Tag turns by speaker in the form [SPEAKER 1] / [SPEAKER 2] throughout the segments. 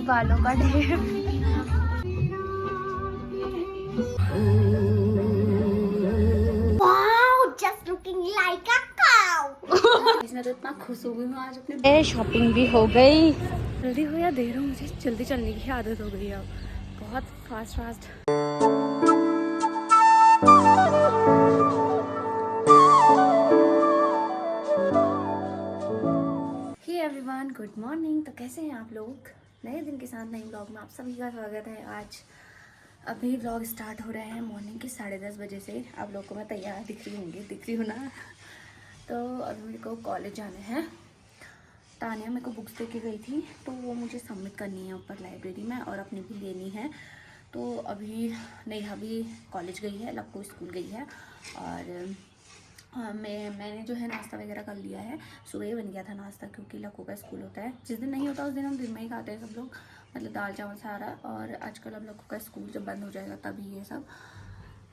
[SPEAKER 1] बालों का ढेर।
[SPEAKER 2] Just looking like a cow.
[SPEAKER 1] इसने तो इतना खुश हो गई मैं आज अपने। शॉपिंग भी हो गई। जल्दी हो या देर हो, मुझे जल्दी चलने की आदत हो गई है अब, बहुत fast fast. Hey everyone, good morning. तो कैसे हैं आप लोग? नए दिन के साथ नए ब्लॉग में आप सभी का स्वागत है। आज अभी ब्लॉग स्टार्ट हो रहे हैं मॉर्निंग के 10:30 बजे से। आप लोग को मैं तैयार दिख रही हूँ ना। तो अभी मेरे को कॉलेज जाना है। तानिया मेरे को बुक्स दे के गई थी, तो वो मुझे सबमिट करनी है ऊपर लाइब्रेरी में, और अपनी भी लेनी है। तो अभी नेहा भी कॉलेज गई है, लक्को स्कूल गई है, और मैंने जो है नाश्ता वगैरह कर लिया है। सुबह ही बन गया था नाश्ता, क्योंकि लक्को का स्कूल होता है। जिस दिन नहीं होता उस दिन हम दिन में ही खाते हैं सब लोग, मतलब दाल चावल सारा। और आजकल हम लक्को का स्कूल जब बंद हो जाएगा तभी ये सब,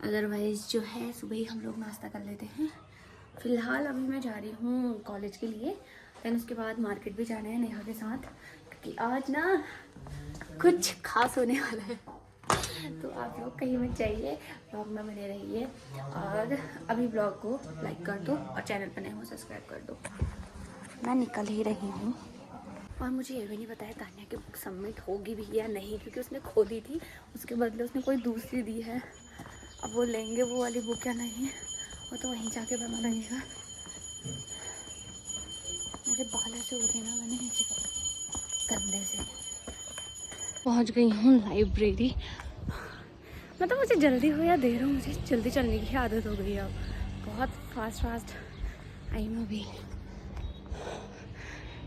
[SPEAKER 1] अदरवाइज़ जो है सुबह ही हम लोग नाश्ता कर लेते हैं। फ़िलहाल अभी मैं जा रही हूँ कॉलेज के लिए, देन उसके बाद मार्केट भी जाना है नेहा के साथ, क्योंकि आज ना कुछ खास होने वाला है। तो आप लोग कहीं मत जाइए, ब्लॉग में बने रहिए, और अभी ब्लॉग को लाइक कर दो और चैनल पर नए हो सब्सक्राइब कर दो। मैं निकल ही रही हूँ, और मुझे ये भी नहीं पता है तान्या की बुक सबमिट होगी भी या नहीं, क्योंकि उसने खो दी थी, उसके बदले उसने कोई दूसरी दी है। अब वो लेंगे वो वाली बुक या नहीं, वो तो वहीं जाके बना रहेगा। मेरे बाल ऐसे हो रहे ना, मैंने गंदे से। पहुंच गई हूँ लाइब्रेरी। मतलब मुझे जल्दी हो या देर हो, मुझे जल्दी चलने की आदत हो गई है अब, बहुत फास्ट फास्ट आई हूँ अभी।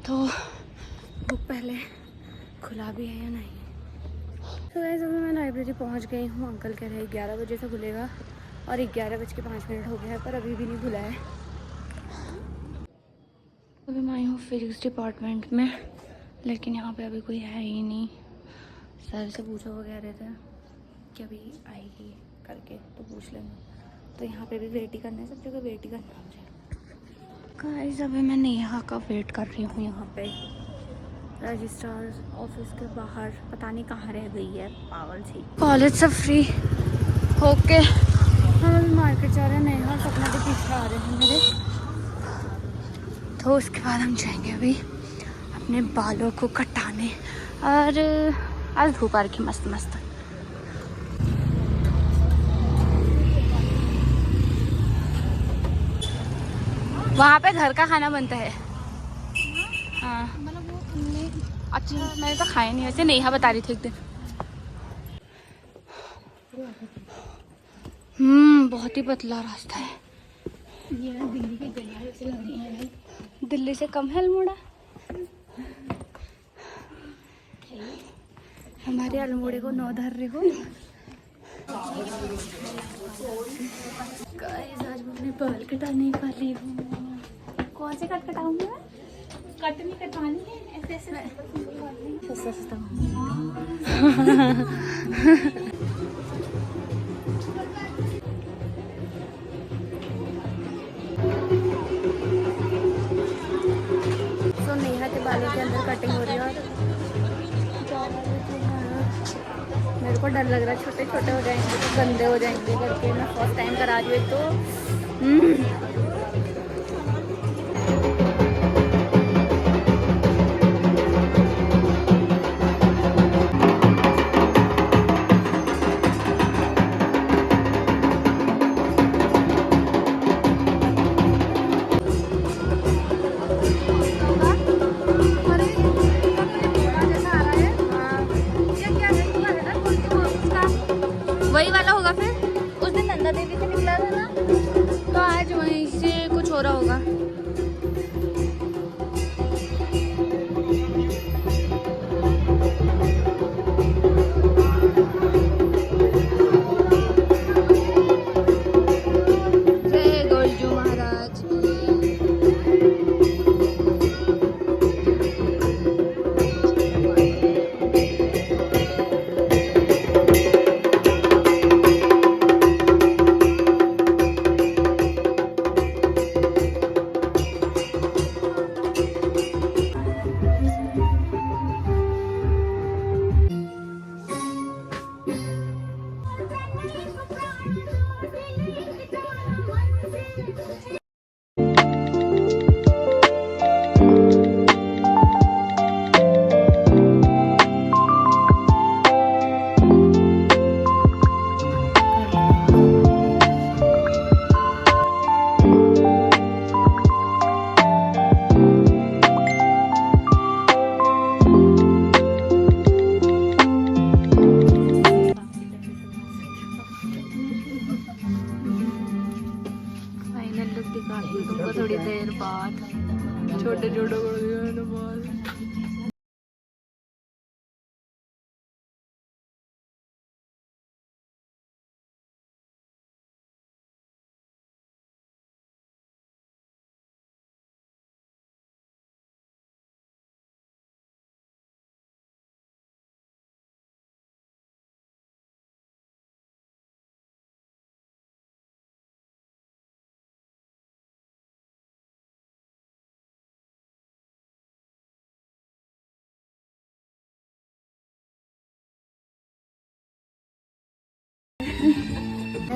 [SPEAKER 1] तो बुक पहले खुला भी है या नहीं। तो वैसे अभी मैं लाइब्रेरी पहुँच गई हूँ। अंकल कह रहे हैं 11 बजे से खुलेगा, और 11:05 हो गया है, पर अभी भी नहीं खुला है। अभी मैं आई हूँ फिजिक्स डिपार्टमेंट में, लेकिन यहाँ पे अभी कोई है ही नहीं। सर से पूछो, वो कह रहे थे कि अभी आएगी करके, तो पूछ लेंगे। तो यहाँ पे भी वेट ही करना है, सब जगह वेट ही करना है मुझे। गाइस अभी मैं नेहा का वेट कर रही हूँ यहाँ पे रजिस्ट्रार ऑफिस के बाहर। पता नहीं कहाँ रह गई है पागल सी। कॉलेज से फ्री होके हम अभी मार्केट जा रहे हैं। नेहा सपना के पीछे आ रहे हैं मेरे। तो उसके बाद हम जाएंगे अभी अपने बालों को कटाने, और आज धूप आ रखी मस्त मस्त। वहाँ पे घर का खाना बनता है। हाँ अच्छा, मैंने तो खाया नहीं, वैसे नेहा बता रही थी एक दिन। बहुत ही पतला रास्ता है ये। दिल्ली की गलियां से लग रही है भाई। दिल्ली से कम है अल्मोड़ा। हमारे अल्मोड़े को नौ धर रहे हो। गाइस आज मैं अपने बाल कटाने वाली हूँ। कौन से कट कटाऊंगी मैं? कट नहीं कटवानी है, ऐसे ऐसे सस्ता तो नेहा के बालों के अंदर कटिंग हो रही है, और मेरे को डर लग रहा है छोटे छोटे हो जाएंगे तो गंदे हो जाएंगे करके। मैं फर्स्ट टाइम करा रही हूँ तो वही वाला होगा। फिर उस दिन नंदा देवी से निकला था ना, तो आज वहीं से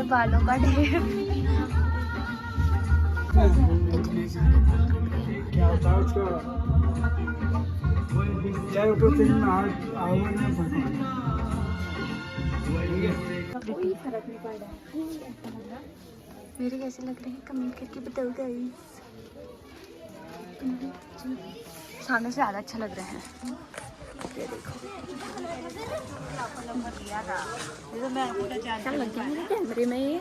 [SPEAKER 1] बालों का ढेर। इतने सारे बाल कट गए।
[SPEAKER 3] क्या होता है उसको चाहे तो दिन में आवर में पकड़ना।
[SPEAKER 1] कोई फर्क नहीं पड़ रहा है। मेरे कैसे लग रहे हैं कमेंट करके बताओ गाइस। सामने से ज़्यादा अच्छा लग रहा है। ये देखो क्या लग गया मेरे कैमरे में ये।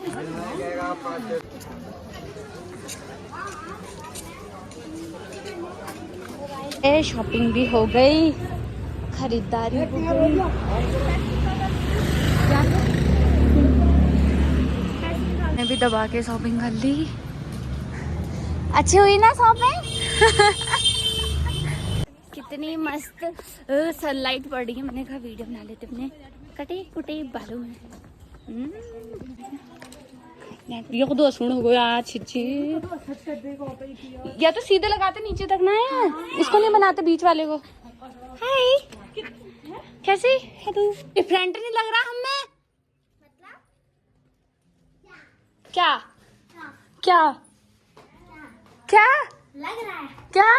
[SPEAKER 1] शॉपिंग भी हो गई, खरीदारी हो गई। मैं भी दबा के शॉपिंग कर ली। अच्छी हुई ना शॉपिंग? कितनी मस्त सनलाइट पड़ रही है। मैंने कहा वीडियो बना लेते अपने कटे कुटे बालों में। ये दो सुन हो गया छिची। या तो सीधे लगाते नीचे तक ना है, इसको नहीं बनाते बीच वाले को। हाय कैसी है तू? डिफरेंट नहीं लग रहा हमें? क्या क्या क्या
[SPEAKER 2] लग रहा है
[SPEAKER 1] क्या?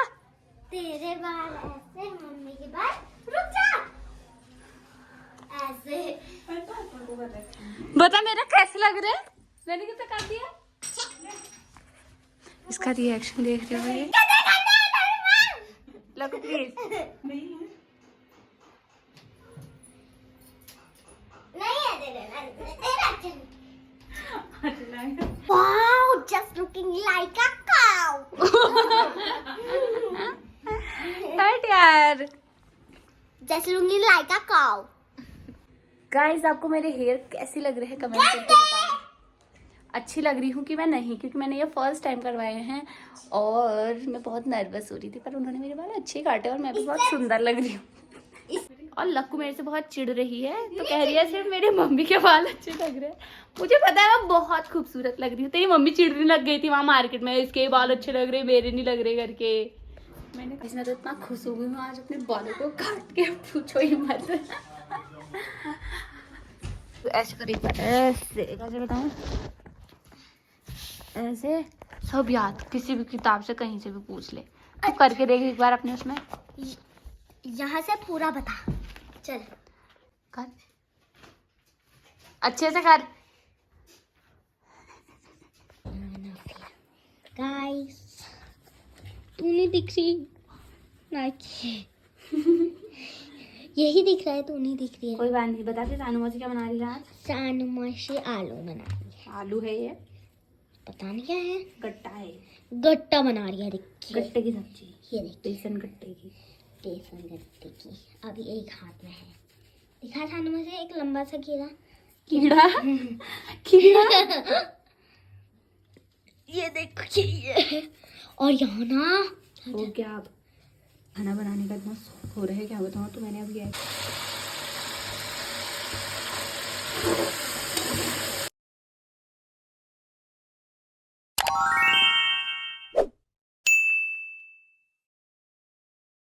[SPEAKER 2] तेरे बाल ऐसे, मम्मी के बाल रुक जा ऐसे।
[SPEAKER 1] बता मेरा कैसे लग रहा है? मैंने कितना कर दिया? इसका रिएक्शन देख रहे हो ये? लगो प्लीज।
[SPEAKER 2] नहीं है तेरे Wow, just looking like a cow.
[SPEAKER 1] हट यार।
[SPEAKER 2] Just looking like a cow.
[SPEAKER 1] Guys आपको मेरे हेयर कैसी लग रहे हैं कमेंट करके बताना। अच्छी लग रही हूँ कि मैं नहीं, क्योंकि मैंने ये फर्स्ट टाइम करवाए हैं और मैं बहुत नर्वस हो रही थी, पर उन्होंने मेरे बाल अच्छे काटे और मैं भी बहुत सुंदर लग रही हूँ। और लक्कू मेरे से बहुत चिढ़ रही है, तो कह रही है सिर्फ मेरी मम्मी के बाल अच्छे लग रहे हैं। मुझे पता है मैं बहुत खूबसूरत लग रही हूँ। तेरी मम्मी चिढ़ने लग गई थी वहाँ मार्केट में, इसके बाल अच्छे लग रहे मेरे नहीं लग रहे करके। मैंने इसमें तो इतना खुश हो गई हूँ आज अपने बालों को काट के, पूछो ही मत। तो ऐसे कर, एक बार ऐसे कैसे बताऊँ, ऐसे सब याद किसी भी किताब से कहीं से भी पूछ ले। तू करके देख एक बार अपने उसमें।
[SPEAKER 2] यहाँ से पूरा बता। चल
[SPEAKER 1] कर अच्छे से कर।
[SPEAKER 2] गाइस तू नहीं दिख रही ना, यही दिख रहा है, तू नहीं दिख रही है।
[SPEAKER 1] कोई बात नहीं, बता दे सानू मौसी क्या बना रही है आज?
[SPEAKER 2] सानू मौसी आलू बना रही है।
[SPEAKER 1] आलू है ये?
[SPEAKER 2] पता नहीं क्या है।
[SPEAKER 1] गट्टा है।
[SPEAKER 2] गट्टा बना रही है, देखिए
[SPEAKER 1] गट्टे की सब्जी,
[SPEAKER 2] ये देखिए,
[SPEAKER 1] बेसन गट्टे की।
[SPEAKER 2] बेसन गट्टे की। अभी एक हाथ में है, दिखा सानू मौसी, एक लंबा सा कीड़ा।
[SPEAKER 1] कीड़ा कीड़ा
[SPEAKER 2] ये देखो ये। और यहाँ ना
[SPEAKER 1] वो क्या, अब खाना बनाने का इतना शौक हो रहा है, क्या बताऊँ। तो मैंने अभी